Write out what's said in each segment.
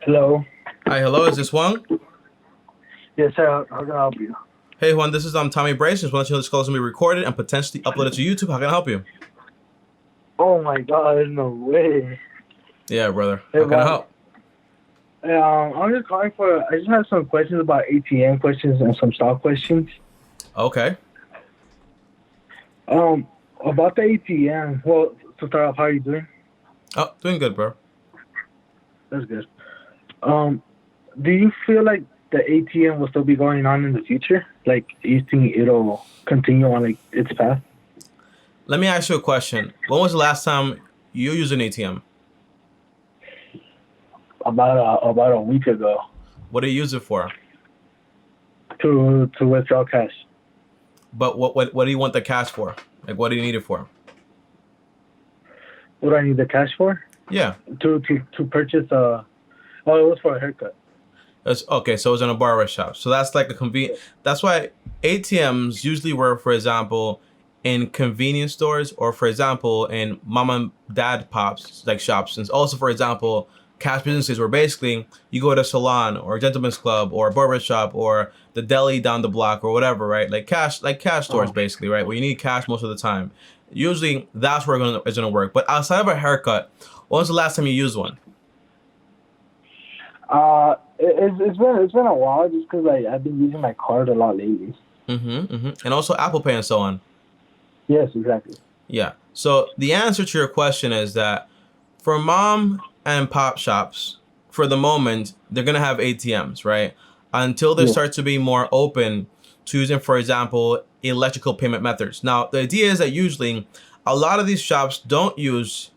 Hello. Hi, hello. Is this Juan? Yes, sir. How can I help you? Hey, Juan. This is Tommy Bryson. Just want to let you know this call is going to be recorded and potentially uploaded to YouTube. How can I help you? Oh my God, no way. Yeah, brother. Hey, How can I Bob. help? I'm just calling for. I just have some questions about ATM questions and some stock questions. Okay. Um, about the ATM. Well, to start off, how are you doing? Oh, doing good, bro. That's good. Um, do you feel like the ATM will still be going on in the future? Like, you think it'll continue on like its path? Let me ask you a question. When was the last time you used an ATM? About a week ago What do you use it for? to withdraw cash. But what do you want the cash for? Like, what do you need it for? What do I need the cash for? Yeah. To purchase a. Oh, it was for a haircut. That's okay. So it's in a barber shop. So that's like a convenient. That's why ATMs usually work, for example, in convenience stores or, for example, in mom and dad pops like shops, and also, for example, cash businesses where basically you go to a salon or a gentleman's club or a barber shop or the deli down the block or whatever, right? Like cash stores, Oh. basically, right? Where you need cash most of the time. Usually, that's where it's gonna work. But outside of a haircut, when was the last time you used one? It's been a while just because I've been using my card a lot lately. And also Apple Pay and so on. Yes, exactly. Yeah. So the answer to your question is that for mom and pop shops, for the moment, they're gonna have ATMs, right? Until they Yes. start to be more open to using, for example, electrical payment methods. Now, the idea is that usually a lot of these shops don't use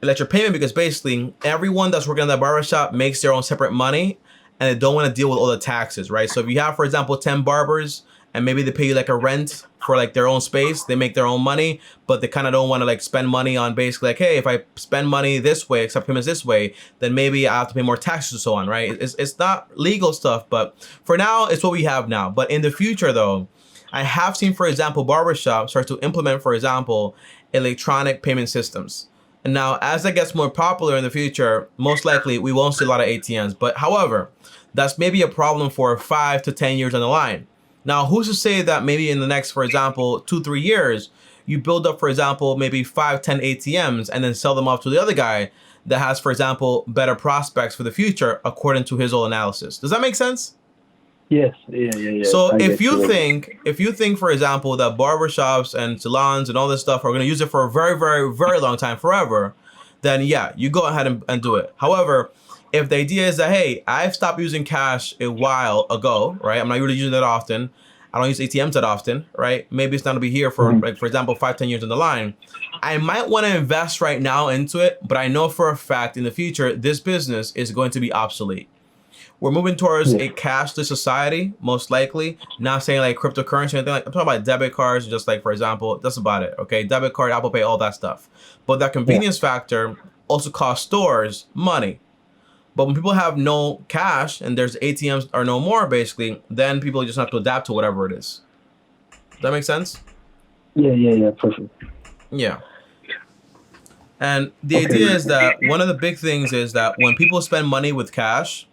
electric payment because basically everyone that's working in that barber shop makes their own separate money and they don't want to deal with all the taxes, right? So if you have, for example, 10 barbers and maybe they pay you like a rent for like their own space, they make their own money, but they kind of don't want to like spend money on basically like, hey, if I spend money this way, accept payments this way, then maybe I have to pay more taxes and so on, right? It's not legal stuff, but for now, it's what we have now. But in the future though, I have seen, for example, barbershops start to implement, for example, electronic payment systems. And now, as that gets more popular in the future, most likely we won't see a lot of ATMs. But however, that's maybe a problem for 5 to 10 years on the line. Now, who's to say that maybe in the next, for example, 2, 3 years, you build up, for example, maybe 5, 10 ATMs and then sell them off to the other guy that has, for example, better prospects for the future according to his own analysis. Does that make sense? Yes. Yeah. Yeah. Yeah. So I if get you you. think, if you think, for example, that barbershops and salons and all this stuff are going to use it for a very, very, very long time, forever, then yeah, you go ahead and do it. However, if the idea is that, hey, I've stopped using cash a while ago, right? I'm not really using it often. I don't use ATMs that often, right? Maybe it's not to be here for, Mhm. like, for example, 5, 10 years in the line. I might want to invest right now into it, but I know for a fact in the future, this business is going to be obsolete. We're moving towards Yes. a cashless society, most likely. Not saying like cryptocurrency or anything like. I'm talking about debit cards, just like for example, that's about it. Okay, debit card, Apple Pay, all that stuff. But that Yeah. convenience factor also costs stores money. But when people have no cash and there's ATMs or no more, basically, then people just have to adapt to whatever it is. Does that make sense? Yeah. Yeah. Yeah. Perfect. Yeah. And the Okay. idea is that one of the big things is that when people spend money with cash,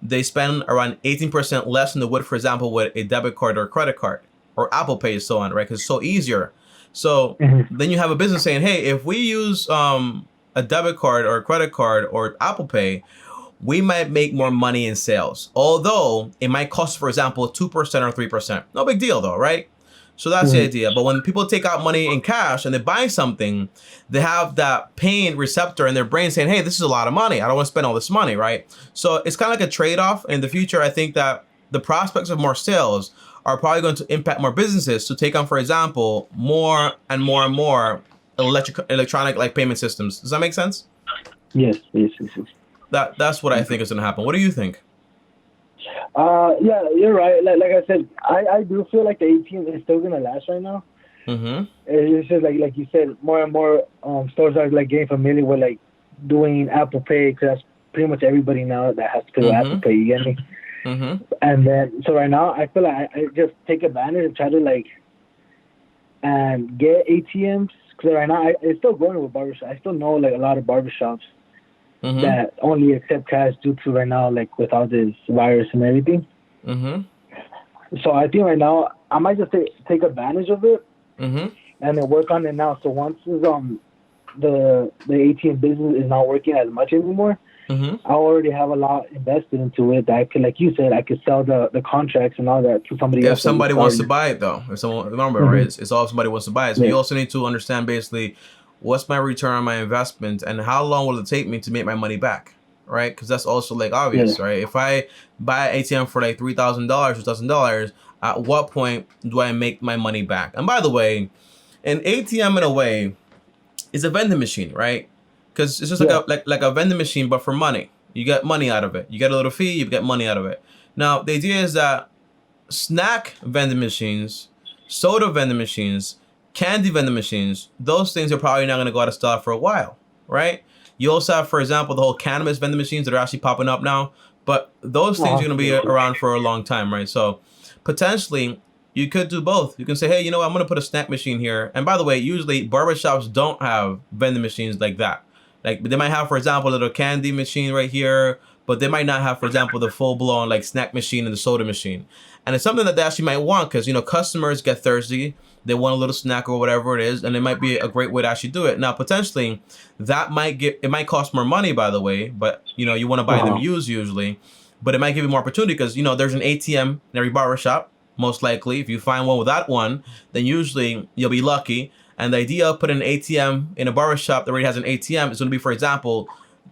they spend around 18% less than they would, for example, with a debit card or a credit card or Apple Pay and so on, right? Because it's so easier. So Hmm. then you have a business saying, hey, if we use a debit card or a credit card or Apple Pay, we might make more money in sales. Although it might cost, for example, 2% or 3%. No big deal though, right? So that's the Hmm. idea. But when people take out money in cash and they buy something, they have that pain receptor in their brain saying, hey, this is a lot of money. I don't want to spend all this money, right? So it's kind of like a trade-off. In the future, I think that the prospects of more sales are probably going to impact more businesses to take on, for example, more and more and more electronic like payment systems. Does that make sense? Yes. Yes. Yes. Yes. That's what I think is going to happen. What do you think? Yeah. You're right. Like I said, I do feel like the ATM is still gonna last right now. Mm-hmm. It's just like you said, more and more stores are like getting familiar with like doing Apple Pay because that's pretty much everybody now that has to pay with Apple Mm-hmm. Pay. You get me? Mm-hmm. And then so right now I feel like I just take advantage and try to like get ATMs because right now it's still going with barbershops. I still know like a lot of barbershops Mm-hmm. that only accept cash due to right now, like with all this virus and everything. Mm-hmm. So I think right now I might just take advantage of it Mm-hmm. and then work on it now. So once the ATM business is not working as much anymore, Mm-hmm. I already have a lot invested into it that I could, like you said, I could sell the contracts and all that to somebody If else that somebody just wants to started. buy it, though, if someone remember, right, Mm-hmm. it's all if somebody wants to buy it. So Yeah. you also need to understand basically what's my return on my investment and how long will it take me to make my money back, right? Because that's also like Yeah. obvious, right? If I buy an ATM for like $3,000, $2,000, at what point do I make my money back? And by the way, an ATM in a way is a vending machine, right? Because it's just like Yeah. a vending machine, but for money. You get money out of it. You get a little fee, you get money out of it. Now the idea is that snack vending machines, soda vending machines, candy vending machines, those things are probably not going to go out of style for a while, right? You also have, for example, the whole cannabis vending machines that are actually popping up now, but those things are going to be around for a long time, right? So potentially you could do both. You can say, hey, you know what? I'm going to put a snack machine here. And by the way, usually barbershops don't have vending machines like that. Like they might have, for example, a little candy machine right here, but they might not have, for example, the full blown like snack machine and the soda machine. And it's something that they actually might want because, you know, customers get thirsty. They want a little snack or whatever it is. And it might be a great way to actually do it. Now, potentially that it might cost more money, by the way, but, you know, you want to buy them used usually, but it might give you more opportunity because, you know, there's an ATM in every barber shop. Most likely, if you find one without one, then usually you'll be lucky. And the idea of putting an ATM in a barber shop that already has an ATM is going to be, for example,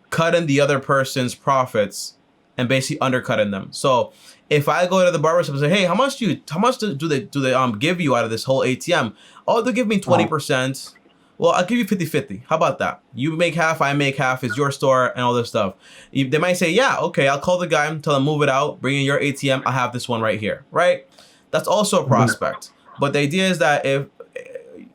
cutting the other person's profits and basically undercutting them. So if I go to the barbershop and say, hey, how much do they give you out of this whole ATM? Oh, they'll give me 20%. Well, I'll give you 50-50. How about that? You make half, I make half. It's your store and all this stuff. They might say, yeah, okay, I'll call the guy, tell him move it out, bring in your ATM. I have this one right here, right? That's also a prospect. But the idea is that if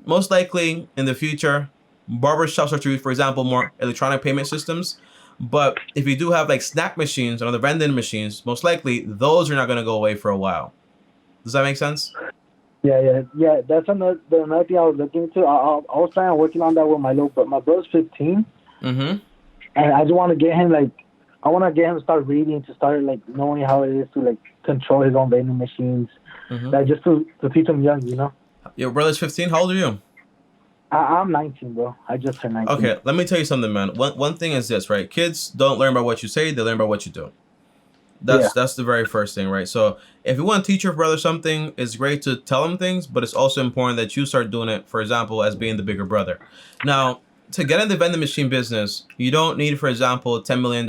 most likely in the future, barbershops start to use, for example, more electronic payment systems. But if you do have like snack machines and other vending machines, most likely those are not going to go away for a while. Does that make sense? Yeah. That's another thing I was looking into. I was planning on working on that with my brother's 15. Mm-hmm. And I just want to get him to start reading, to start like knowing how it is to like control his own vending machines. Mm-hmm. Like just to teach him young, you know. Your brother's 15. How old are you? I'm 19, bro. I just turned 19. Okay, let me tell you something, man. One thing is this, right? Kids don't learn by what you say; they learn by what you do. That's the very first thing, right? So if you want to teach your brother something, it's great to tell him things, but it's also important that you start doing it, for example, as being the bigger brother. Now, to get in the vending machine business, you don't need, for example, $10 million,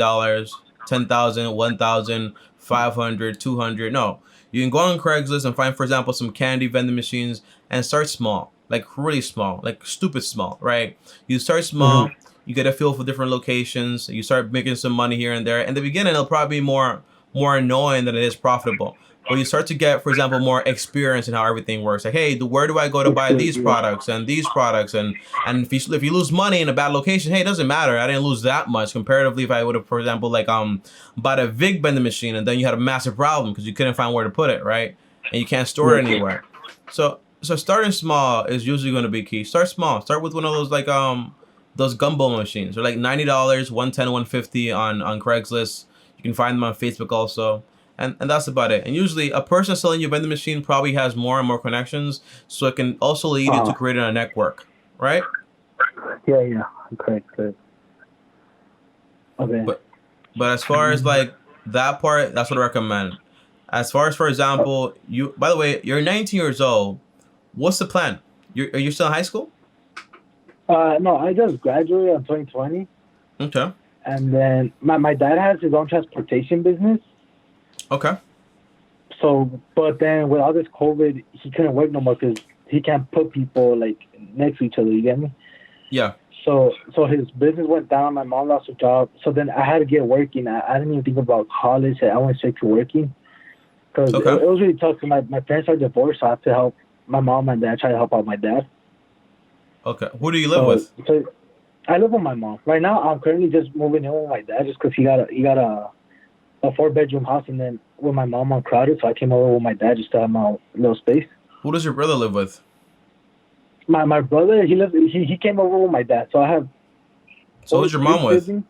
10,000, 1,000, 500, 200. No, you can go on Craigslist and find, for example, some candy vending machines and start small, like really small, like stupid small, right? You start small, you get a feel for different locations, you start making some money here and there. In the beginning, it'll probably be more annoying than it is profitable. But you start to get, for example, more experience in how everything works. Like, hey, where do I go to buy these products and these products? And if you lose money in a bad location, hey, it doesn't matter. I didn't lose that much comparatively if I would have, for example, like bought a Vig vending machine and then you had a massive problem because you couldn't find where to put it, right? And you can't store it anywhere. So starting small is usually going to be key. Start small. Start with one of those like those gumbo machines. They're like $90, $110, $150 on Craigslist. You can find them on Facebook also. And that's about it. And usually a person selling you a vending machine probably has more and more connections, so it can also lead you to creating a network, right? Yeah. Correct. Okay. But as far as like that part, that's what I recommend. As far as, for example, by the way, you're 19 years old. What's the plan? Are you still in high school? No, I just graduated in 2020. Okay. And then my dad has his own transportation business. Okay. So, but then with all this COVID, he couldn't work no more because he can't put people like next to each other. You get me? Yeah. So his business went down. My mom lost her job. So then I had to get working. I didn't even think about college. I went straight to working because it was really tough. My parents are divorced, so I have to help my mom and dad try to help out my dad. Okay. Who do you live with? So I live with my mom right now. I'm currently just moving in with my dad just because he got a 4-bedroom house, and then with my mom on crowded, so I came over with my dad just to have my little space. Who does your brother live with? My brother, he came over with my dad, so I have. So who's your mom with?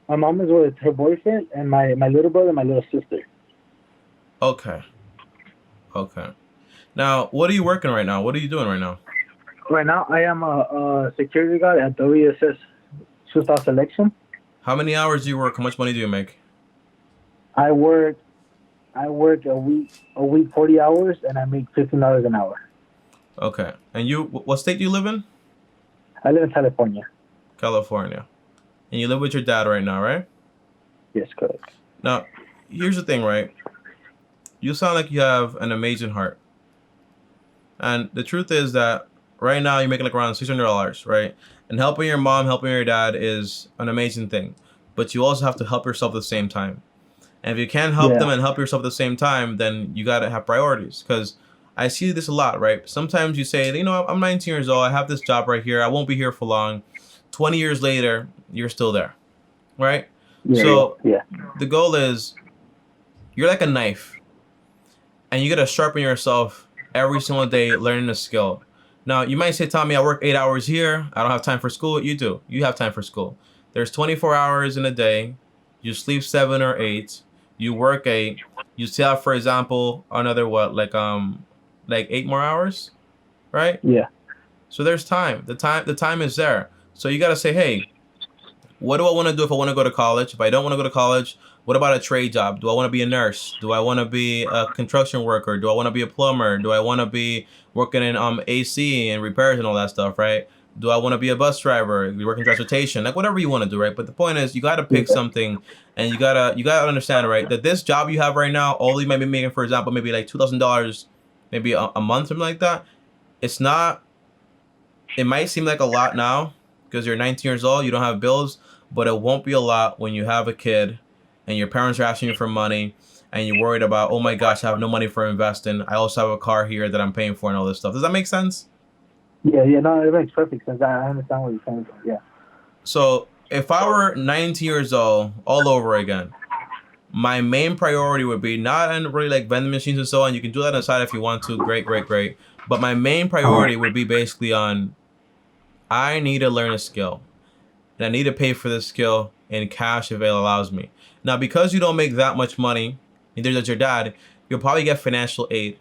My mom is with her boyfriend, and my little brother and my little sister. Okay. Okay. Now, what are you working right now? What are you doing right now? Right now, I am a security guard at WSS Sustav Selection. How many hours do you work? How much money do you make? I work a week 40 hours, and I make $15 an hour. Okay. And you, what state do you live in? I live in California. California. And you live with your dad right now, right? Yes, correct. Now, here's the thing, right? You sound like you have an amazing heart. And the truth is that right now you're making like around $600, right? And helping your mom, helping your dad is an amazing thing. But you also have to help yourself at the same time. And if you can't help them and help yourself at the same time, then you got to have priorities. Because I see this a lot, right? Sometimes you say, you know, I'm 19 years old. I have this job right here. I won't be here for long. 20 years later, you're still there, right? So the goal is you're like a knife. And you got to sharpen yourself every single day learning a skill. Now, you might say, Tommy, I work 8 hours here. I don't have time for school. You do. You have time for school. There's 24 hours in a day. You sleep 7 or 8. You work 8. You still have, for example, another what, like 8 more hours, right? Yeah. So there's time. The time is there. So you got to say, hey, what do I want to do if I want to go to college? If I don't want to go to college, what about a trade job? Do I want to be a nurse? Do I want to be a construction worker? Do I want to be a plumber? Do I want to be working in AC and repairs and all that stuff, right? Do I want to be a bus driver? You work in transportation, like whatever you want to do, right? But the point is, you got to pick something, and you gotta understand, right, that this job you have right now, all you might be making, for example, maybe like $2,000, maybe a month, something like that. It's not. It might seem like a lot now because you're 19 years old, you don't have bills, but it won't be a lot when you have a kid, and your parents are asking you for money, and you're worried about, oh my gosh, I have no money for investing. I also have a car here that I'm paying for and all this stuff. Does that make sense? Yeah, no, it makes perfect sense. I understand what you're saying. Yeah. So if I were 19 years old all over again, my main priority would be not in really like vending machines and so on. You can do that on the side if you want to. Great. But my main priority would be basically on, I need to learn a skill. And I need to pay for this skill in cash if it allows me. Now, because you don't make that much money, neither does your dad, you'll probably get financial aid,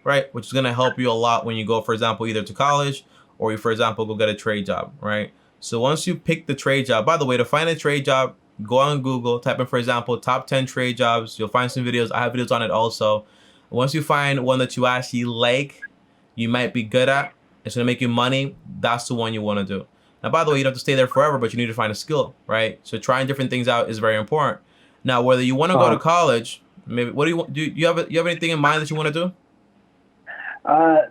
right? Which is going to help you a lot when you go, for example, either to college or you, for example, go get a trade job, right? So once you pick the trade job, by the way, to find a trade job, go on Google, type in, for example, top 10 trade jobs. You'll find some videos. I have videos on it also. Once you find one that you actually like, you might be good at, it's going to make you money, that's the one you want to do. Now, by the way, you don't have to stay there forever, but you need to find a skill, right? So trying different things out is very important. Now, whether you want to go to college, maybe, what do you want? Do you have anything in mind that you want to do?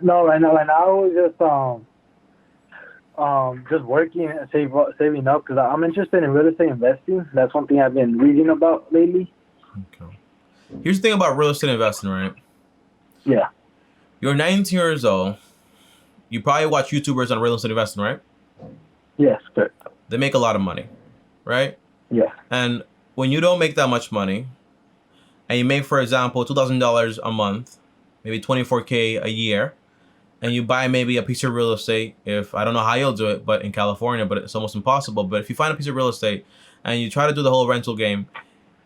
No, right now I was just working and saving up because I'm interested in real estate investing. That's one thing I've been reading about lately. Okay. Here's the thing about real estate investing, right? Yeah. You're 19 years old. You probably watch YouTubers on real estate investing, right? Yes, correct. They make a lot of money, right? Yeah. And when you don't make that much money, and you make, for example, $2,000 a month, maybe $24K a year, and you buy maybe a piece of real estate, if I don't know how you'll do it, but in California, but it's almost impossible. But if you find a piece of real estate and you try to do the whole rental game,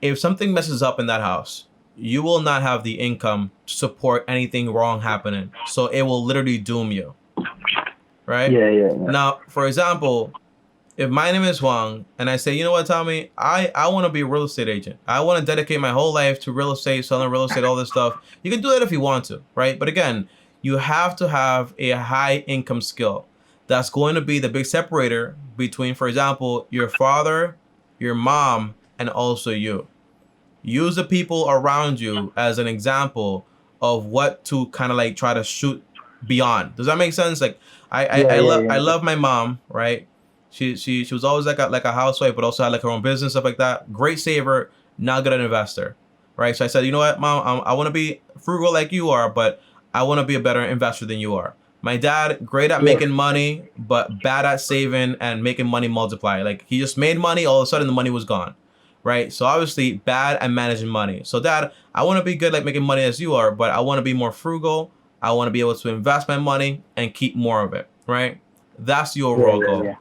if something messes up in that house, you will not have the income to support anything wrong happening. So it will literally doom you. Right? Yeah. Now, for example, if my name is Juan and I say, you know what, Tommy, I want to be a real estate agent. I want to dedicate my whole life to real estate, selling real estate, all this stuff. You can do that if you want to, right? But again, you have to have a high income skill. That's going to be the big separator between, for example, your father, your mom, and also you. Use the people around you as an example of what to kind of like try to shoot beyond. Does that make sense? Like I love my mom, right? She was always like a housewife, but also had like her own business, stuff like that. Great saver, not good at investor, right? So I said, you know what, Mom, I want to be frugal like you are, but I want to be a better investor than you are. My dad, great at making money, but bad at saving and making money multiply. Like he just made money, all of a sudden the money was gone, right? So obviously bad at managing money. So Dad, I want to be good like making money as you are, but I want to be more frugal. I want to be able to invest my money and keep more of it, right? That's the overall goal. Yeah.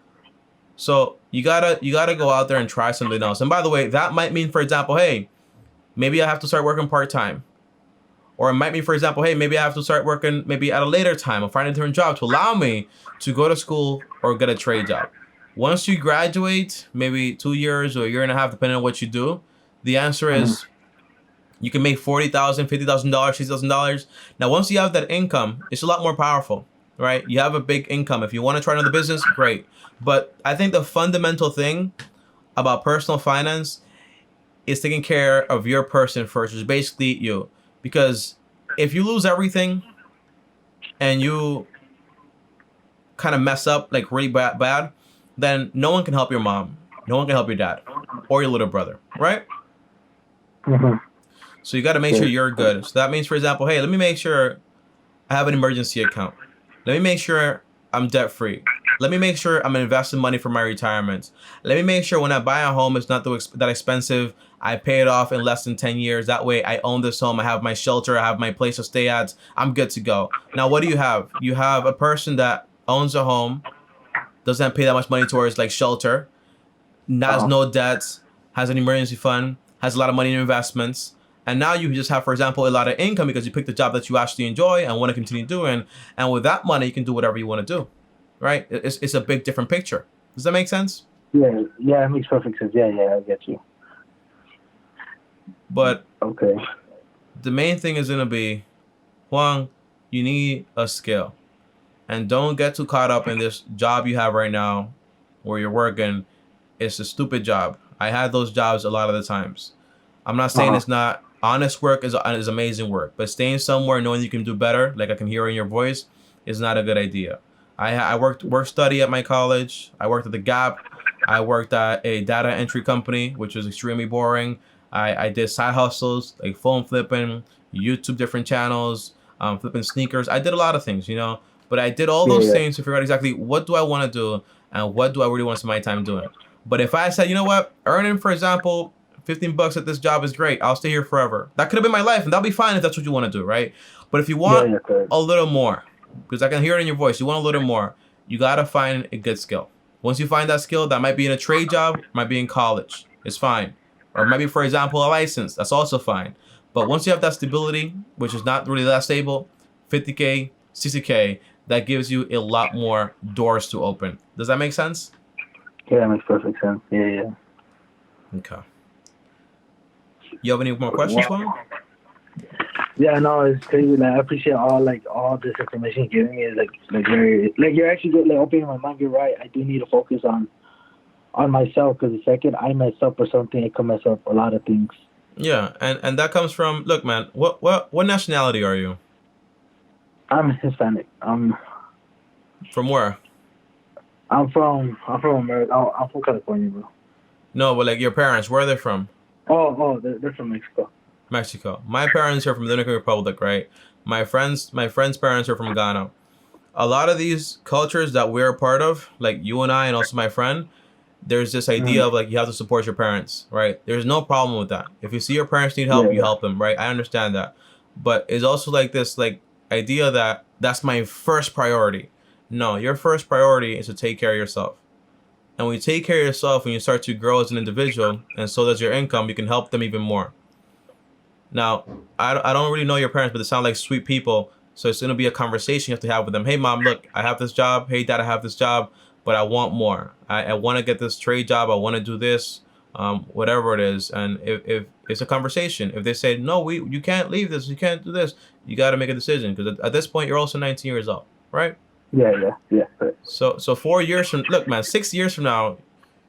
So you gotta go out there and try something else. And by the way, that might mean, for example, hey, maybe I have to start working part-time. Or it might mean, for example, hey, maybe I have to start working maybe at a later time or find a different job to allow me to go to school or get a trade job. Once you graduate, maybe 2 years or a year and a half, depending on what you do, the answer is you can make $40,000, $50,000, $60,000. Now, once you have that income, it's a lot more powerful, right? You have a big income. If you want to try another business, great. But I think the fundamental thing about personal finance is taking care of your person first, which is basically you. Because if you lose everything and you kind of mess up like really bad, then no one can help your mom. No one can help your dad or your little brother, right? So you got to make sure you're good. So that means, for example, hey, let me make sure I have an emergency account. Let me make sure I'm debt free. Let me make sure I'm investing money for my retirement. Let me make sure when I buy a home, it's not that expensive. I pay it off in less than 10 years. That way I own this home. I have my shelter. I have my place to stay at. I'm good to go. Now, what do you have? You have a person that owns a home, doesn't pay that much money towards like shelter, has no debts, has an emergency fund, has a lot of money in investments. And now you just have, for example, a lot of income because you picked a job that you actually enjoy and want to continue doing. And with that money, you can do whatever you want to do, right? It's a big different picture. Does that make sense? Yeah, it makes perfect sense. Yeah, I get you. But okay, the main thing is going to be, Juan, you need a skill. And don't get too caught up in this job you have right now where you're working. It's a stupid job. I had those jobs a lot of the times. I'm not saying it's not. Honest work is amazing work, but staying somewhere knowing you can do better, like I can hear in your voice, is not a good idea. I worked work study at my college. I worked at the Gap. I worked at a data entry company, which was extremely boring. I did side hustles like phone flipping, YouTube different channels, flipping sneakers. I did a lot of things, you know, but I did all those things to figure out exactly what do I want to do and what do I really want to spend my time doing. But if I said, you know what, earning, for example, $15 at this job is great, I'll stay here forever. That could have been my life, and that'll be fine if that's what you want to do, right? But if you want a little more, because I can hear it in your voice, you want a little more, you got to find a good skill. Once you find that skill, that might be in a trade job, might be in college. It's fine. Or maybe, for example, a license. That's also fine. But once you have that stability, which is not really that stable, 50K, 60K, that gives you a lot more doors to open. Does that make sense? Yeah, that makes perfect sense. Yeah. Okay. You have any more questions, Juan? Yeah, no, it's crazy. Like, I appreciate all this information you're giving me. Is like you're actually good, like opening my mind. You're right. I do need to focus on myself, because the second I mess up or something, it can mess up a lot of things. Yeah, and that comes from, look, man. What nationality are you? I'm Hispanic. From where? I'm from America. I'm from California, bro. No, but like your parents, where are they from? Oh, they're from Mexico. Mexico. My parents are from the Dominican Republic, right? My friends' parents are from Ghana. A lot of these cultures that we're a part of, like you and I and also my friend, there's this idea of like you have to support your parents, right? There's no problem with that. If you see your parents need help, you help them, right? I understand that. But it's also like this like idea that that's my first priority. No, your first priority is to take care of yourself. And when you take care of yourself and you start to grow as an individual, and so does your income, you can help them even more. Now, I don't really know your parents, but they sound like sweet people. So it's going to be a conversation you have to have with them. Hey, mom, look, I have this job. Hey, dad, I have this job, but I want more. I want to get this trade job. I want to do this, whatever it is. And if it's a conversation, if they say, no, you can't leave this, you can't do this, you got to make a decision. Because at this point, you're also 19 years old, right? Yeah. Right. So 4 years from, look, man, 6 years from now,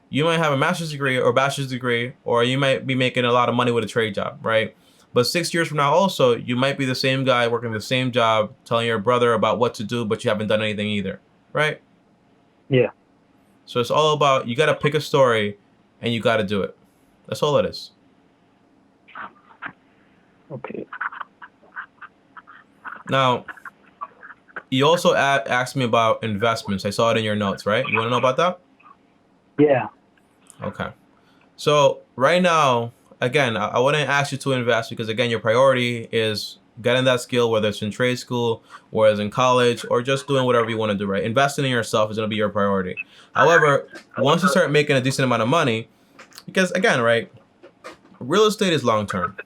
you might have a master's degree or bachelor's degree, or you might be making a lot of money with a trade job, right? But 6 years from now also, you might be the same guy working the same job, telling your brother about what to do, but you haven't done anything either, right? Yeah. So it's all about, you got to pick a story and you got to do it. That's all it is. Okay. Now, you also asked me about investments. I saw it in your notes, right? You want to know about that? Yeah. Okay. So right now, again, I wouldn't ask you to invest because, again, your priority is getting that skill, whether it's in trade school, whether it's in college, or just doing whatever you want to do, right? Investing in yourself is going to be your priority. However, once you start making a decent amount of money, because again, right, real estate is long term.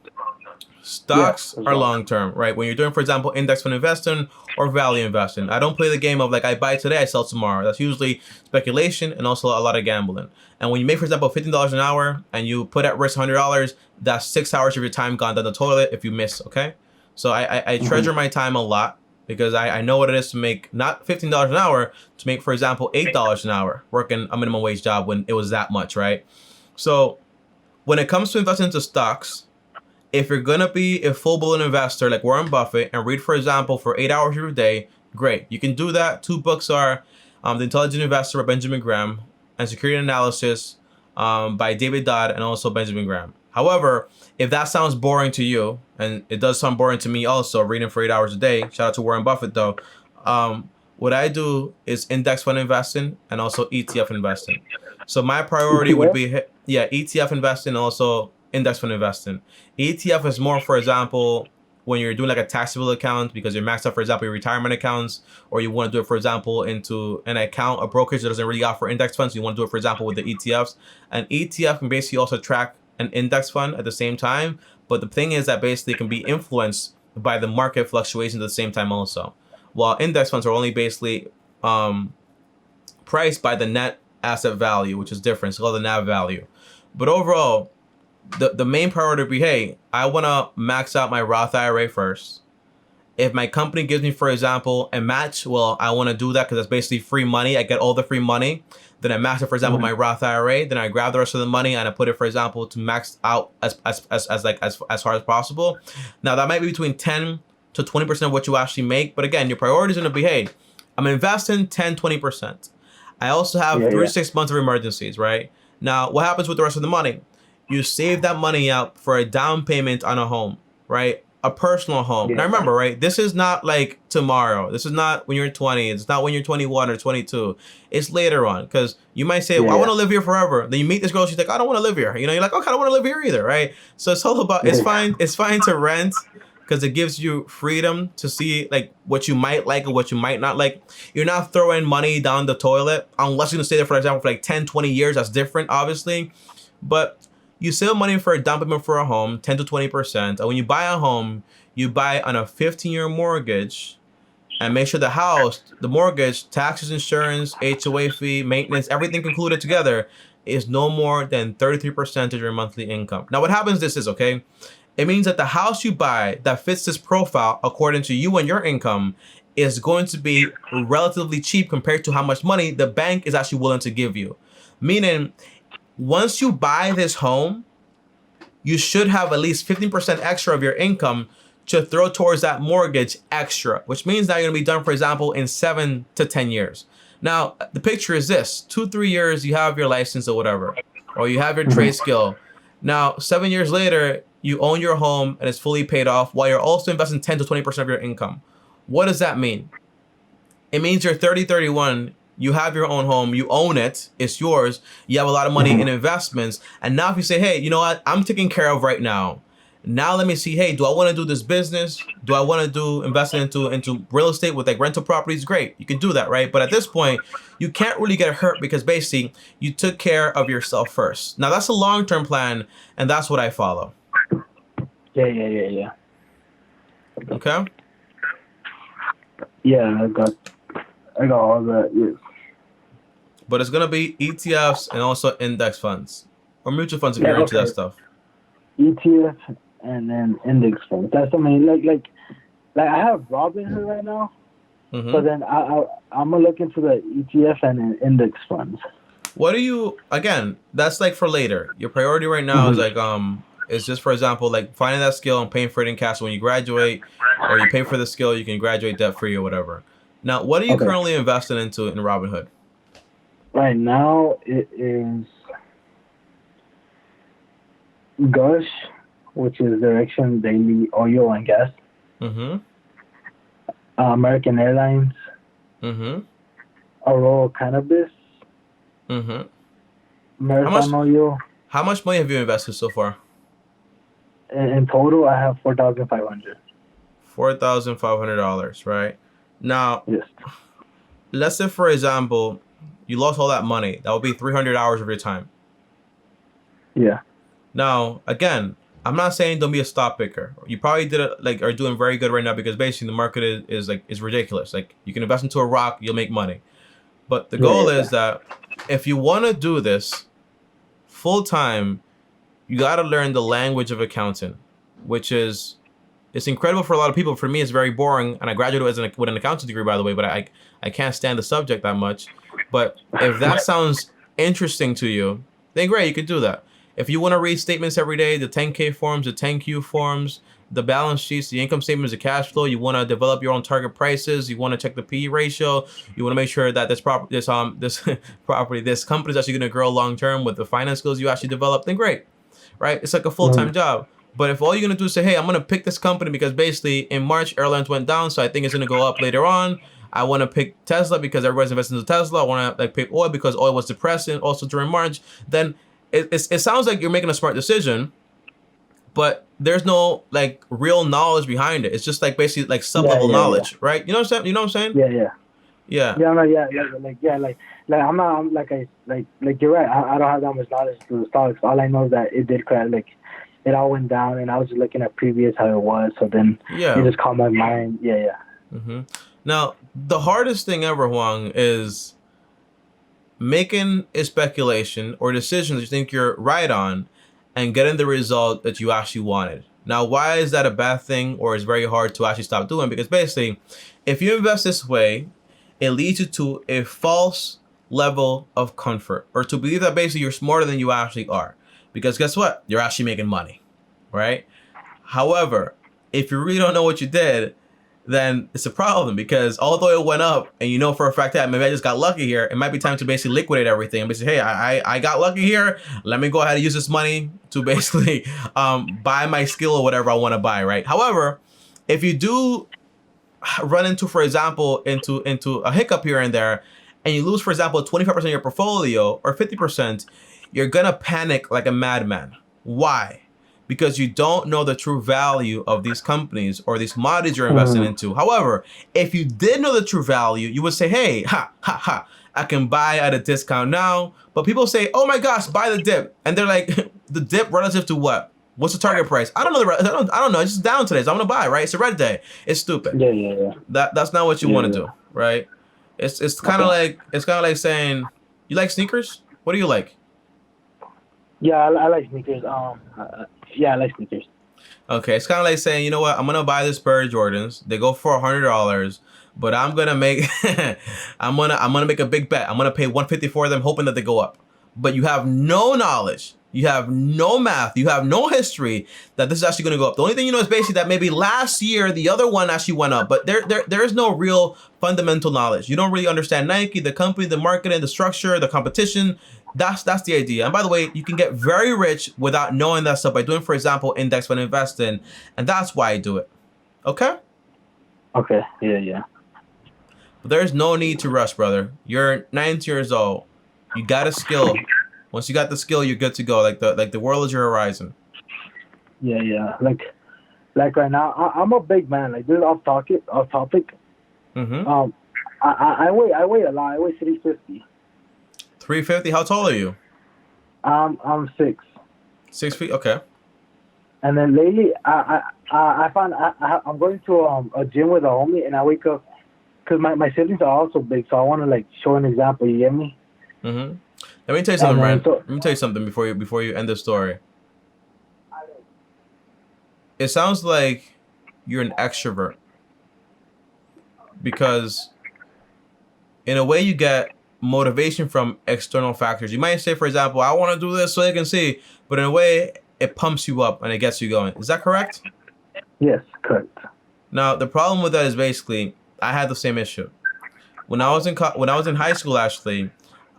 Stocks are long term, right? When you're doing, for example, index fund investing or value investing, I don't play the game of like I buy today, I sell tomorrow. That's usually speculation and also a lot of gambling. And when you make, for example, $15 an hour and you put at risk $100, that's 6 hours of your time gone down the toilet if you miss. Okay, so I treasure my time a lot because I know what it is to make not $15 an hour, to make, for example, $8 an hour working a minimum wage job when it was that much, right? So when it comes to investing into stocks, if you're going to be a full-blown investor like Warren Buffett and read, for example, for 8 hours every day, great. You can do that. 2 books are The Intelligent Investor by Benjamin Graham and Security Analysis by David Dodd and also Benjamin Graham. However, if that sounds boring to you, and it does sound boring to me also, reading for 8 hours a day, shout out to Warren Buffett though, what I do is index fund investing and also ETF investing. So my priority would be, ETF investing and also index fund investing. ETF is more, for example, when you're doing like a taxable account because you're maxed out, for example, your retirement accounts, or you want to do it, for example, into an account, a brokerage that doesn't really offer index funds. You want to do it, for example, with the ETFs. An ETF can basically also track an index fund at the same time. But the thing is that basically it can be influenced by the market fluctuations at the same time also. While index funds are only basically priced by the net asset value, which is different. It's called the NAV value. But overall, the main priority would be, hey, I want to max out my Roth IRA first. If my company gives me, for example, a match, well, I want to do that because that's basically free money. I get all the free money. Then I max it, for example, my Roth IRA. Then I grab the rest of the money and I put it, for example, to max out as hard as possible. Now, that might be between 10 to 20% of what you actually make. But again, your priority is going to be, hey, I'm investing 10, 20%. I also have 3 to 6 months of emergencies, right? Now, what happens with the rest of the money? You save that money out for a down payment on a home, right? A personal home. Now remember, right? This is not like tomorrow. This is not when you're 20. It's not when you're 21 or 22. It's later on, because you might say, well, I want to live here forever. Then you meet this girl. She's like, I don't want to live here. You know, you're like, okay, I don't want to live here either, right? So it's all about, it's fine to rent because it gives you freedom to see like what you might like or what you might not like. You're not throwing money down the toilet unless you're going to stay there, for example, for like 10, 20 years. That's different, obviously. But you save money for a down payment for a home, 10 to 20%. And when you buy a home, you buy on a 15-year mortgage and make sure the house, the mortgage, taxes, insurance, HOA fee, maintenance, everything included together is no more than 33% of your monthly income. Now, what happens is, okay, it means that the house you buy that fits this profile according to you and your income is going to be relatively cheap compared to how much money the bank is actually willing to give you. Meaning, once you buy this home, you should have at least 15% extra of your income to throw towards that mortgage extra, which means that you're gonna be done, for example, in 7 to 10 years. Now, the picture is this: 2-3 years, you have your license or whatever, or you have your trade skill. Now, 7 years later, you own your home and it's fully paid off while you're also investing 10 to 20% of your income. What does that mean? It means you're 30, 31, you have your own home, you own it, it's yours, you have a lot of money in investments, and now if you say, hey, you know what, I'm taken care of right now. Now let me see, hey, do I want to do this business? Do I want to do investing into real estate with like rental properties? Great, you can do that, right? But at this point, you can't really get hurt because basically you took care of yourself first. Now that's a long-term plan, and that's what I follow. Yeah. Okay? Yeah, I got all that, yes. But it's gonna be ETFs and also index funds or mutual funds if you're into that stuff. ETF and then index funds. That's something like I have Robinhood right now, so then I'm gonna look into the ETF and then index funds. What do you, again? That's like for later. Your priority right now is like it's just, for example, like finding that skill and paying for it in cash when you graduate, or you pay for the skill, you can graduate debt free or whatever. Now, what are you currently investing into in Robinhood? Right now, it is Gush, which is Direction Daily Oil and Gas. American Airlines. Aurora Cannabis. Marathon Oil. How much money have you invested so far? In total, I have $4,500. $4,500, right? Now, Yes. let's say, for example, you lost all that money. That would be 300 hours of your time. Yeah. Now, again, I'm not saying don't be a stock picker. You probably did it, like, are doing very good right now because basically the market is ridiculous. Like, you can invest into a rock, you'll make money. But the goal is that if you want to do this full time, you got to learn the language of accounting, which is, it's incredible for a lot of people. For me, it's very boring, and I graduated with an accounting degree, by the way, but I can't stand the subject that much. But if that sounds interesting to you, then great, you could do that. If you want to read statements every day, the 10K forms, the 10Q forms, the balance sheets, the income statements, the cash flow, you want to develop your own target prices, you want to check the PE ratio, you want to make sure that this property is actually going to grow long term with the finance skills you actually develop, then great, right? It's like a full-time job. But if all you're going to do is say, hey, I'm going to pick this company because basically in March, airlines went down, so I think it's going to go up later on. I want to pick Tesla because everybody's investing into Tesla. I want to like pick oil because oil was depressing also during March. Then it sounds like you're making a smart decision, but there's no like real knowledge behind it. It's just like basically like sub-level knowledge, right? You know what I'm saying? You know what I'm saying? Yeah. No, like I'm not, like you're right. I don't have that much knowledge to the stocks. All I know is that it did crash, like it all went down, and I was just looking at previous how it was. So then it just caught my mind. Now, the hardest thing ever, Huang, is making a speculation or decision that you think you're right on and getting the result that you actually wanted. Now, why is that a bad thing or is very hard to actually stop doing? Because basically, if you invest this way, it leads you to a false level of comfort, or to believe that basically you're smarter than you actually are. Because guess what? You're actually making money, right? However, if you really don't know what you did, then it's a problem, because although it went up and you know for a fact that maybe I just got lucky here, it might be time to basically liquidate everything and basically, hey, I got lucky here. Let me go ahead and use this money to basically buy my skill or whatever I want to buy, right? However, if you do run into, for example, into a hiccup here and there, and you lose, for example, 25% of your portfolio or 50%, you're gonna panic like a madman. Why? Because you don't know the true value of these companies or these commodities you're investing into. However, if you did know the true value, you would say, hey, I can buy at a discount now. But people say, oh my gosh, buy the dip. And they're like, the dip relative to what? What's the target price? I don't know. I don't know. It's just down today, so I'm gonna buy, right? It's a red day. It's stupid. That's not what you want to do, right? It's kind of like saying, you like sneakers? What do you like? Yeah, I like sneakers. I like sneakers. Okay, it's kind of like saying, you know what? I'm gonna buy this pair of Jordans. They go for $100, but I'm gonna make I'm gonna make a big bet. I'm gonna pay $150 for them, hoping that they go up. But you have no knowledge, you have no math, you have no history that this is actually gonna go up. The only thing you know is basically that maybe last year the other one actually went up, but there is no real fundamental knowledge. You don't really understand Nike, the company, the marketing, the structure, the competition. That's the idea. And by the way, you can get very rich without knowing that stuff by doing, for example, index fund investing. And that's why I do it. Okay? Okay. Yeah. But there's no need to rush, brother. You're 19 years old. You got a skill. Once you got the skill, you're good to go. Like the world is your horizon. Yeah. Like right now, I'm a big man. Like this is off topic. Mm-hmm. I weigh a lot. I weigh 350. 350. How tall are you? I'm 6. 6 feet. Okay. And then lately, I found I'm going to a gym with a homie, and I wake up because my siblings are also big, so I want to like show an example. You get me? Mm-hmm. Let me tell you something, Brent. Let me tell you something before you end the story. It sounds like you're an extrovert, because in a way you get motivation from external factors. You might say, for example, I want to do this so they can see, but in a way it pumps you up and it gets you going. Is that correct? Yes, correct. Now the problem with that is basically I had the same issue when I was in high school. Actually,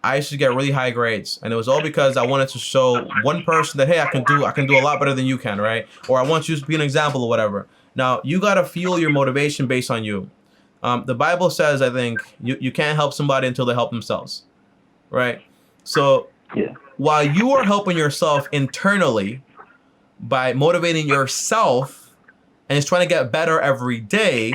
I used to get really high grades, and it was all because I wanted to show one person that, hey, I can do a lot better than you can, right? Or I want you to be an example or whatever. Now you got to fuel your motivation based on you. The Bible says, I think, you can't help somebody until they help themselves, right? So while you are helping yourself internally by motivating yourself, and is trying to get better every day,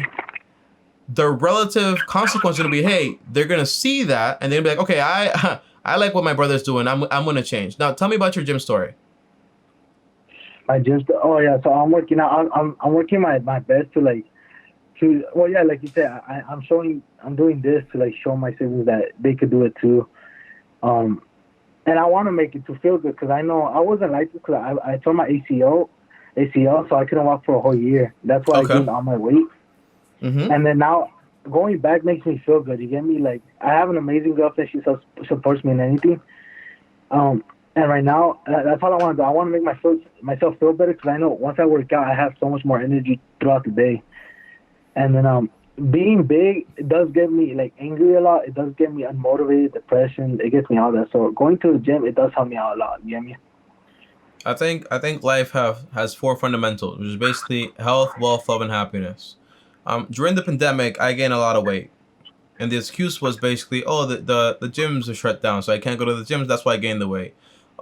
the relative consequence is going to be, hey, they're going to see that and they'll be like, okay, I like what my brother's doing. I'm going to change. Now, tell me about your gym story. I just so I'm working out. I'm working my best to like like you said, I'm doing this to like show my siblings that they could do it too. And I want to make it to feel good because I know I wasn't like this because I tore my ACL, so I couldn't walk for a whole year. That's why I gained all my weight. Mm-hmm. And then now going back makes me feel good. You get me? Like I have an amazing girlfriend. She supports me in anything. And right now, that's all I want to do. I want to make myself feel better because I know once I work out, I have so much more energy throughout the day. And then being big, it does get me like angry a lot. It does get me unmotivated, depression. It gets me all that. So going to the gym, it does help me out a lot. You get me? I think life has 4 fundamentals, which is basically health, wealth, love, and happiness. During the pandemic, I gained a lot of weight. And the excuse was basically, the gyms are shut down, so I can't go to the gyms. That's why I gained the weight.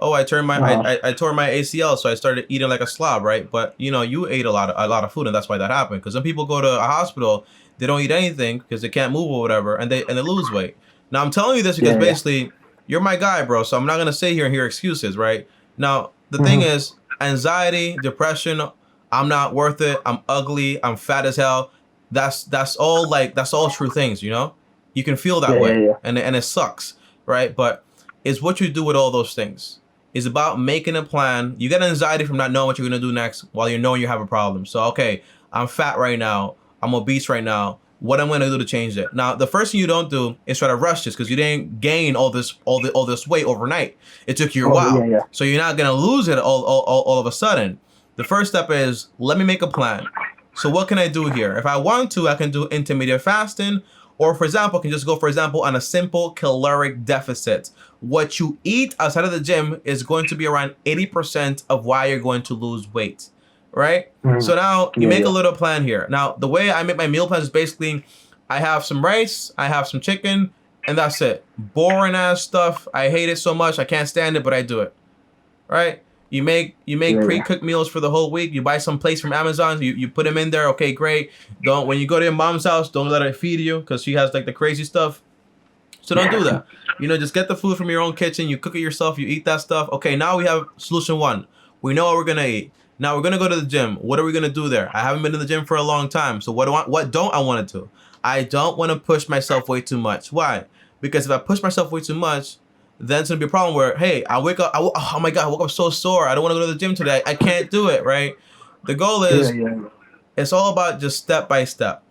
I tore my ACL, so I started eating like a slob, right? But you ate a lot of food, and that's why that happened. Because when people go to a hospital, they don't eat anything because they can't move or whatever, and they lose weight. Now I'm telling you this because basically you're my guy, bro. So I'm not gonna sit here and hear excuses, right? Now the thing is, anxiety, depression. I'm not worth it. I'm ugly. I'm fat as hell. That's all true things, You can feel that way, and it sucks, right? But it's what you do with all those things. It's about making a plan. You get anxiety from not knowing what you're going to do next while you're knowing you have a problem. So, okay, I'm fat right now. I'm obese right now. What I'm going to do to change it? Now, the first thing you don't do is try to rush this because you didn't gain all this weight overnight. It took you a while. So you're not going to lose it all of a sudden. The first step is, let me make a plan. So what can I do here? If I want to, I can do intermediate fasting. Or, for example, can just go, on a simple caloric deficit. What you eat outside of the gym is going to be around 80% of why you're going to lose weight, right? Mm-hmm. So now you make a little plan here. Now, the way I make my meal plans is basically I have some rice, I have some chicken, and that's it. Boring ass stuff. I hate it so much. I can't stand it, but I do it, right? You make pre-cooked meals for the whole week. You buy some plates from Amazon. You put them in there. Okay, great. When you go to your mom's house, don't let her feed you because she has like the crazy stuff. So don't do that. Just get the food from your own kitchen. You cook it yourself. You eat that stuff. Okay, now we have solution 1. We know what we're gonna eat. Now we're gonna go to the gym. What are we gonna do there? I haven't been to the gym for a long time. So what don't I want to do? I don't want to push myself way too much. Why? Because if I push myself way too much, then it's gonna be a problem where, hey, I wake up, oh my God, I woke up so sore. I don't want to go to the gym today. I can't do it, right? The goal is, it's all about just step by step.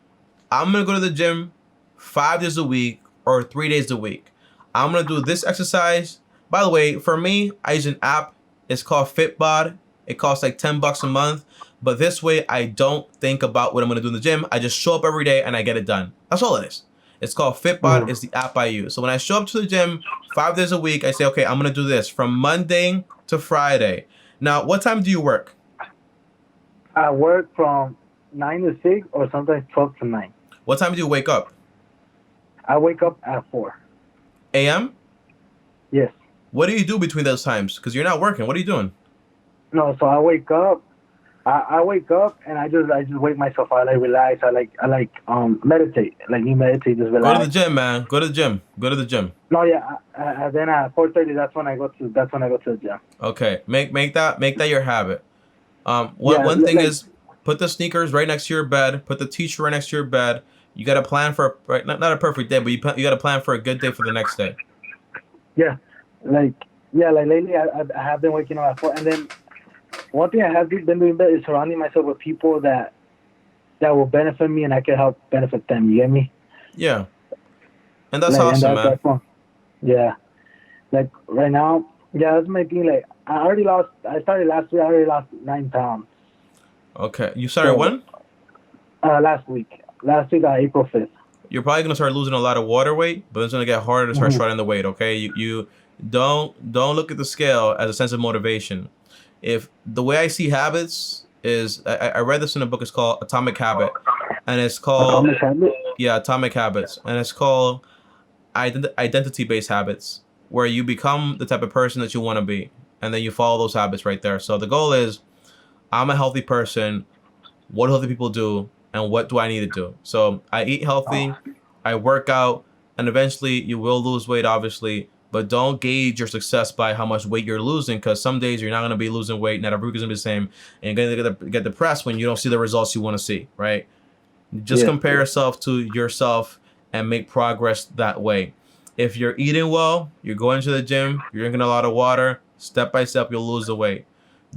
I'm gonna go to the gym 5 days a week or 3 days a week. I'm gonna do this exercise. By the way, for me, I use an app. It's called Fitbod. It costs like $10 a month. But this way, I don't think about what I'm gonna do in the gym. I just show up every day and I get it done. That's all it is. It's called Fitbod. It's the app I use. So when I show up to the gym 5 days a week, I say, okay, I'm going to do this from Monday to Friday. Now, what time do you work? I work from 9 to 6 or sometimes 12 to 9. What time do you wake up? I wake up at 4 a.m.? Yes. What do you do between those times? Because you're not working. What are you doing? No, so I wake up. I wake up and I just wake myself up. I relax. I meditate. Like you meditate, just relax. Go to the gym, man. Go to the gym. Go to the gym. No, yeah. Then at 4:30, that's when I go to the gym. Okay, make that your habit. One thing is put the sneakers right next to your bed. Put the t-shirt right next to your bed. You got to plan for not a perfect day, but you got to plan for a good day for the next day. Yeah, like lately I have been waking up at 4, and then. One thing I have been doing better is surrounding myself with people that will benefit me and I can help benefit them. You get me? Yeah. And that's awesome, man. That's fun. Yeah. Like right now, that's my thing. Like I started last week. I already lost 9 pounds. Okay. You started when? Last week. Last week, April 5th. You're probably gonna start losing a lot of water weight, but it's gonna get harder to start shredding the weight. Okay. You don't look at the scale as a sense of motivation. If the way I see habits is, I read this in a book. It's called Atomic Habit, and it's called Atomic Habits, and it's called identity-based habits, where you become the type of person that you want to be, and then you follow those habits right there. So the goal is, I'm a healthy person. what do other people do, and what do I need to do. So I eat healthy, I work out, and eventually you will lose weight, obviously. But don't gauge your success by how much weight you're losing, because some days you're not going to be losing weight. Not every week is going to be the same. And you're going to get depressed when you don't see the results you want to see, right? Just compare yourself to yourself and make progress that way. If you're eating well, you're going to the gym, you're drinking a lot of water, step by step, you'll lose the weight.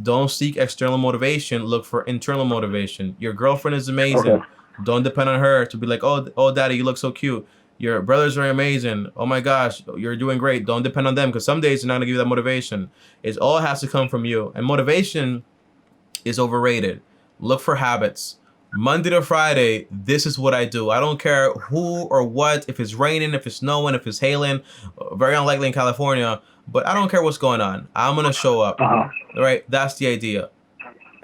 Don't seek external motivation. Look for internal motivation. Your girlfriend is amazing. Okay. Don't depend on her to be like, oh, daddy, you look so cute. Your brothers are amazing. Oh my gosh, you're doing great. Don't depend on them, because some days they're not gonna give you that motivation. It all has to come from you. And motivation is overrated. Look for habits. Monday to Friday, this is what I do. I don't care who or what, if it's raining, if it's snowing, if it's hailing, very unlikely in California, but I don't care what's going on. I'm gonna show up. Right? That's the idea.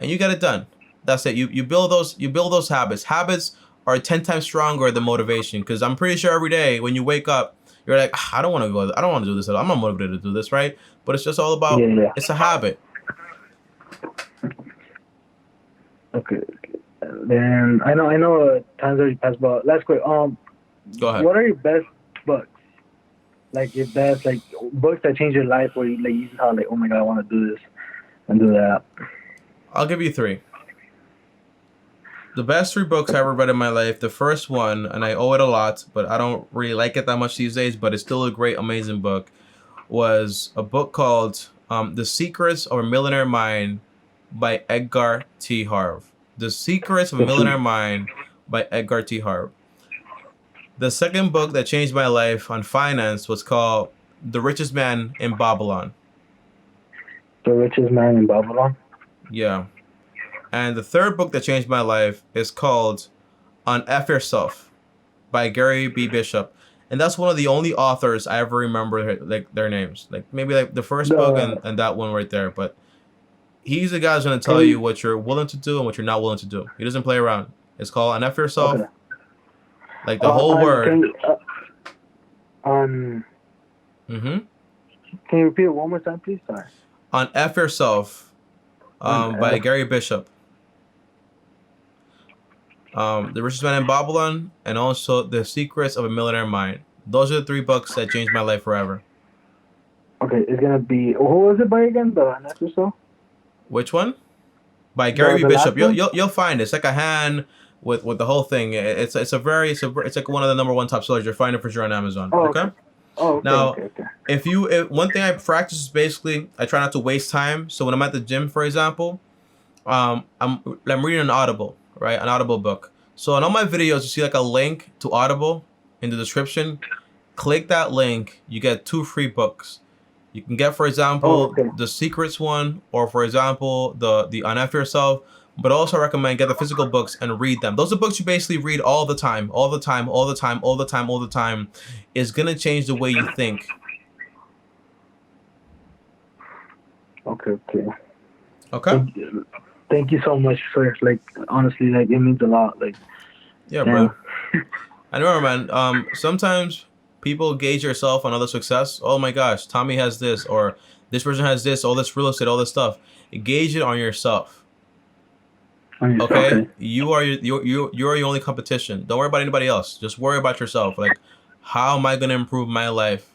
And you get it done. That's it. You build those habits. Habits are 10 times stronger than motivation, because I'm pretty sure every day when you wake up, you're like, I don't want to go. I don't want to do this at all. I'm not motivated to do this, right? But it's just all about it's a habit. Okay. Then I know time's already passed, but last quick. Go ahead. What are your best books? Like your best books that changed your life, where you saw oh my god, I want to do this and do that. I'll give you 3. The best 3 books I ever read in my life. The first one, and I owe it a lot, but I don't really like it that much these days, but it's still a great, amazing book, was a book called The Secrets of a Millionaire Mind by Edgar T. Harv. The Secrets of a Millionaire Mind by Edgar T. Harv. The second book that changed my life on finance was called The Richest Man in Babylon. The Richest Man in Babylon? Yeah. And the third book that changed my life is called On F Yourself by Gary B. Bishop. And that's one of the only authors I ever remember their names. Maybe the first book and that one right there. But he's the guy who's going to tell you what you're willing to do and what you're not willing to do. He doesn't play around. It's called On F Yourself. Okay. Like the whole word. Can you repeat it one more time, please? Sorry. On F Yourself by Gary Bishop. The Richest Man in Babylon, and also The Secrets of a Millionaire Mind. Those are the 3 books that changed my life forever. Okay, it's gonna be. Who was it by again? The On F Yourself. Which one? By Gary B. Bishop. You'll find it. It's like a hand with the whole thing. It's like one of the #1 top sellers. You'll find it for sure on Amazon. Okay. Oh, okay. Now, okay. if one thing I practice is basically I try not to waste time. So when I'm at the gym, for example, I'm reading an Audible, right? An Audible book. So in all my videos, you see like a link to Audible in the description. Click that link. You get 2 free books. You can get, for example, the Secrets one, or for example, the On F Yourself. But also I recommend get the physical books and read them. Those are books you basically read all the time. It's gonna change the way you think. Okay. Okay. Thank you so much for honestly, it means a lot. Yeah, bro. I remember, man. Sometimes people gauge yourself on other success. Oh my gosh, Tommy has this, or this person has this, all this real estate, all this stuff. Gauge it on yourself. Okay, you are your only competition. Don't worry about anybody else. Just worry about yourself. Like, how am I gonna improve my life?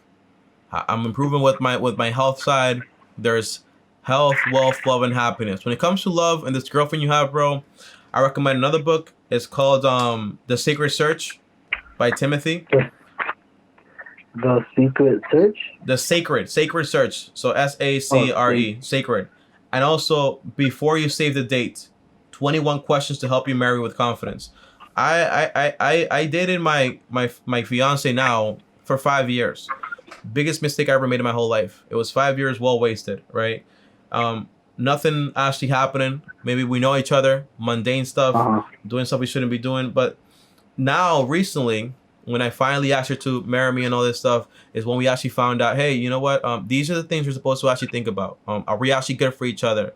I'm improving with my health side. There's health, wealth, love, and happiness. When it comes to love and this girlfriend you have, bro, I recommend another book. It's called The Sacred Search by Timothy. The Secret Search? The Sacred Search. So SACRE, Sacred. And also Before You Save the Date. 21 questions to help you marry with confidence. I dated my fiance now for 5 years. Biggest mistake I ever made in my whole life. It was 5 years well wasted, right? Nothing actually happening. Maybe we know each other, mundane stuff, doing stuff we shouldn't be doing. But now, recently, when I finally asked her to marry me and all this stuff, is when we actually found out, hey, you know what? These are the things we're supposed to actually think about. Are we actually good for each other?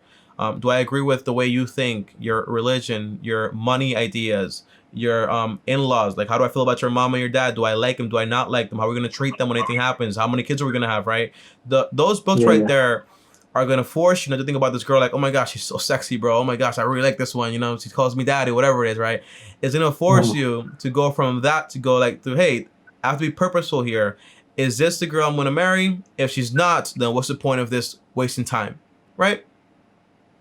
Do I agree with the way you think, your religion, your money ideas, your in-laws? Like, how do I feel about your mom and your dad? Do I like them? Do I not like them? How are we going to treat them when anything happens? How many kids are we going to have, right? Those books there are gonna force you not to think about this girl like, oh my gosh, she's so sexy, bro. Oh my gosh, I really like this one. You know, she calls me daddy, whatever it is, right? It's gonna force you to go from that to go like, to, hey, I have to be purposeful here. Is this the girl I'm gonna marry? If she's not, then what's the point of this wasting time, right?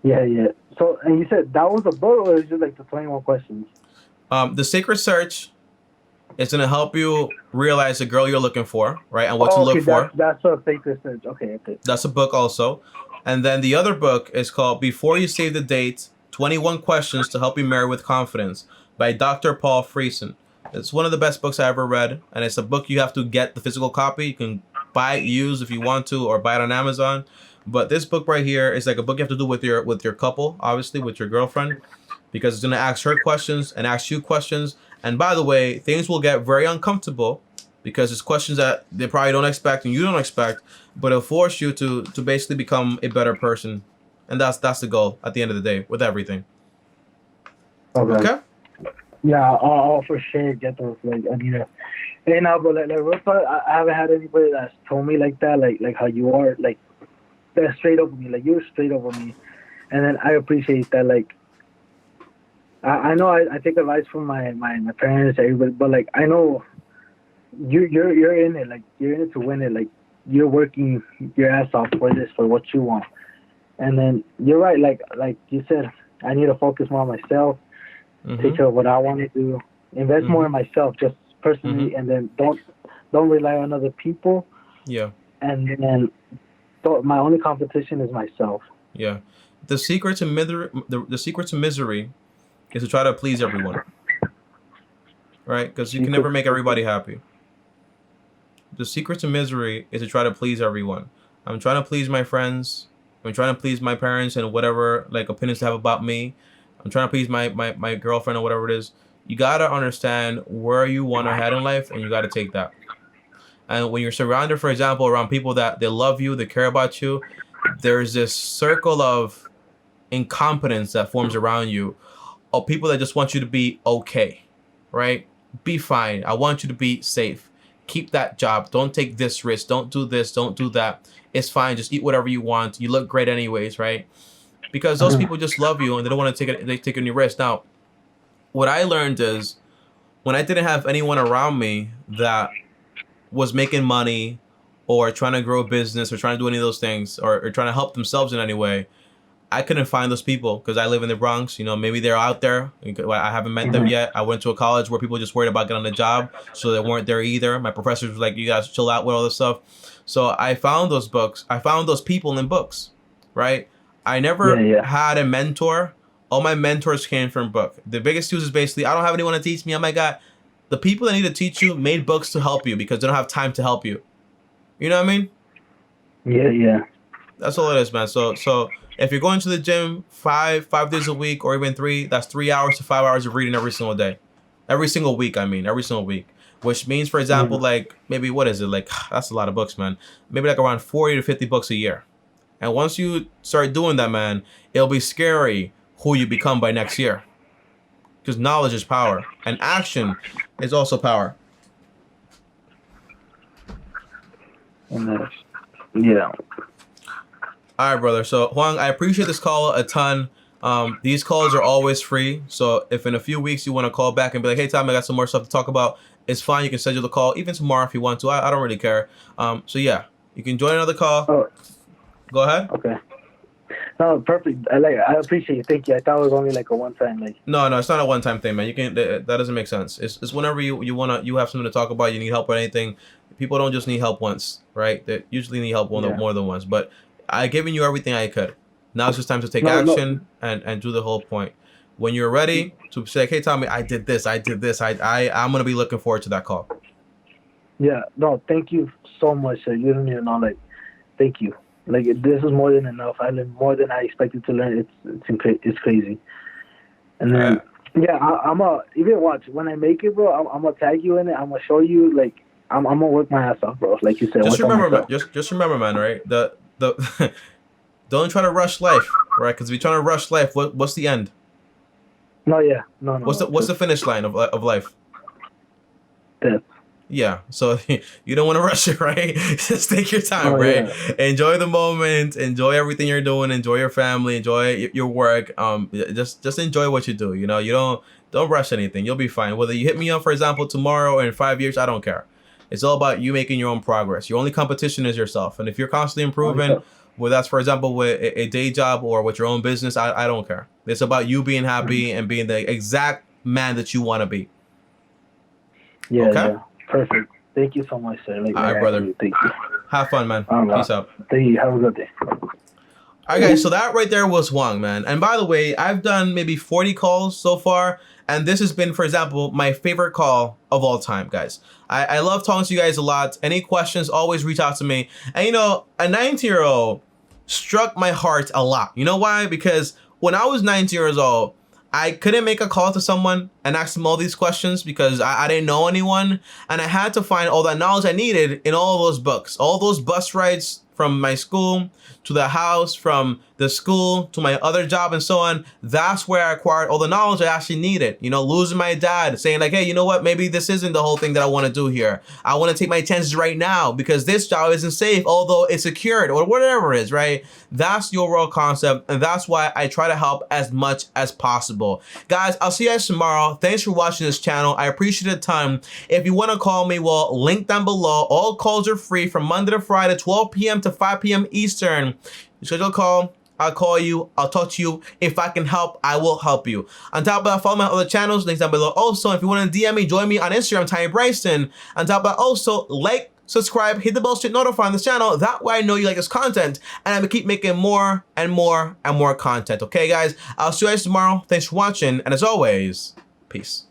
Yeah, yeah. So, and you said that was a book, or is it just like the 21 questions? The Sacred Search is gonna help you realize the girl you're looking for, right, and what to look for. That's a Sacred Search. Okay. That's a book also. And then the other book is called Before You Save the Date, 21 Questions to Help You Marry with Confidence by Dr. Paul Friesen. It's one of the best books I ever read, and it's a book you have to get the physical copy. You can buy it used if you want to, or buy it on Amazon. But this book right here is like a book you have to do with your couple, obviously, with your girlfriend, because it's going to ask her questions and ask you questions. And by the way, things will get very uncomfortable because it's questions that they probably don't expect and you don't expect, but it'll force you to basically become a better person. And that's the goal at the end of the day with everything. Okay? Yeah, I'll for sure get those. Like, I need to. Hey, now, but like real talk, I haven't had anybody that's told me like that, like how you are, like that's straight up with me, like you're straight up with me, and then I appreciate that. Like, I know I take advice from my parents, everybody, but like I know you're in it, like you're in it to win it, like you're working your ass off for this, for what you want, and then you're right, like you said, I need to focus more on myself. Take care of what I want to do, invest more in myself, just personally, and then don't rely on other people. Yeah. And then my only competition is myself. Yeah. The secret to misery is to try to please everyone. Right? Because you can never make everybody happy. The secret to misery is to try to please everyone. I'm trying to please my friends. I'm trying to please my parents and whatever like opinions they have about me. I'm trying to please my girlfriend or whatever it is. You got to understand where you want to head in life, and you got to take that. And when you're surrounded, for example, around people that they love you, they care about you, there's this circle of incompetence that forms around you, of people that just want you to be okay, right? Be fine. I want you to be safe. Keep that job. Don't take this risk. Don't do this. Don't do that. It's fine. Just eat whatever you want. You look great anyways, right? Because those people just love you and they don't want to take any risk. Now, what I learned is when I didn't have anyone around me that was making money or trying to grow a business or trying to do any of those things or trying to help themselves in any way, I couldn't find those people because I live in the Bronx. You know, maybe they're out there. I haven't met them yet. I went to a college where people just worried about getting a job, so they weren't there either. My professors were like, you guys chill out with all this stuff. So I found those books. I found those people in books, right? I never had a mentor. All my mentors came from book. The biggest use is basically, I don't have anyone to teach me. Oh my God. The people that need to teach you made books to help you because they don't have time to help you. You know what I mean? Yeah. That's all it is, man. So if you're going to the gym five days a week or even 3, that's 3 hours to 5 hours of reading every single day. Every single week. Which means, for example, like maybe, what is it? Like, that's a lot of books, man. Maybe like around 40 to 50 books a year. And once you start doing that, man, it'll be scary who you become by next year. Because knowledge is power. And action is also power. Yeah. All right, brother. So, Juan, I appreciate this call a ton. These calls are always free. So if in a few weeks you want to call back and be like, hey, Tom, I got some more stuff to talk about, it's fine. You can schedule the call even tomorrow if you want to. I don't really care. So, yeah, you can join another call. Oh. Go ahead. Okay. No, perfect. I appreciate it. Thank you. I thought it was only like a one-time. Like. No, it's not a one-time thing, man. You can. That doesn't make sense. It's whenever you have something to talk about. You need help with anything. People don't just need help once, right? They usually need help more than once. But I given you everything I could. Now it's just time to take action and do the whole point. When you're ready to say, hey, Tommy, I did this. I'm gonna be looking forward to that call. Yeah. No, thank you so much, sir. You don't even know. Like, thank you. Like, this is more than enough. I learned more than I expected to learn. It's crazy. And then, I'm going to, even watch, when I make it, bro, I'm going to tag you in it. I'm going to show you, like, I'm going to work my ass off, bro. Like you said. Just remember, man, right? Don't try to rush life, right? Because if you're trying to rush life, what's the end? No. What's the finish line of life? Death. Yeah, so you don't want to rush it, right? Just take your time, right? Yeah. Enjoy the moment, enjoy everything you're doing, enjoy your family, enjoy your work. Just enjoy what you do. You know, you don't rush anything. You'll be fine. Whether you hit me up, for example, tomorrow or in 5 years, I don't care. It's all about you making your own progress. Your only competition is yourself, and if you're constantly improving, whether that's, for example, with a day job or with your own business, I don't care. It's about you being happy and being the exact man that you want to be. Yeah, Okay? yeah. Perfect. Thank you so much, sir. Like, All right, brother. Thank you. Have fun, man. Peace out. Thank you. Have a good day. All right, guys. So that right there was Juan, man. And by the way, I've done maybe 40 calls so far. And this has been, for example, my favorite call of all time, guys. I love talking to you guys a lot. Any questions, always reach out to me. And, you know, a 19-year-old struck my heart a lot. You know why? Because when I was 19 years old, I couldn't make a call to someone and ask them all these questions because I didn't know anyone. And I had to find all that knowledge I needed in all those books, all those bus rides from my school to the house, from the school to my other job and so on. That's where I acquired all the knowledge I actually needed. You know, losing my dad, saying like, hey, you know what? Maybe this isn't the whole thing that I want to do here. I want to take my chances right now because this job isn't safe, although it's secured or whatever it is, right? That's the overall concept. And that's why I try to help as much as possible. Guys, I'll see you guys tomorrow. Thanks for watching this channel. I appreciate the time. If you want to call me, well, link down below. All calls are free from Monday to Friday, 12 p.m. to 5 p.m. Eastern. Schedule a call. I'll call you. I'll talk to you. If I can help, I will help you. On top of that, follow my other channels. Links down below. Also, if you want to DM me, join me on Instagram, Bryson. On top of that, also, like, subscribe, hit the bell to notify on this channel. That way I know you like this content. And I'm going to keep making more and more and more content. Okay, guys? I'll see you guys tomorrow. Thanks for watching. And as always, peace.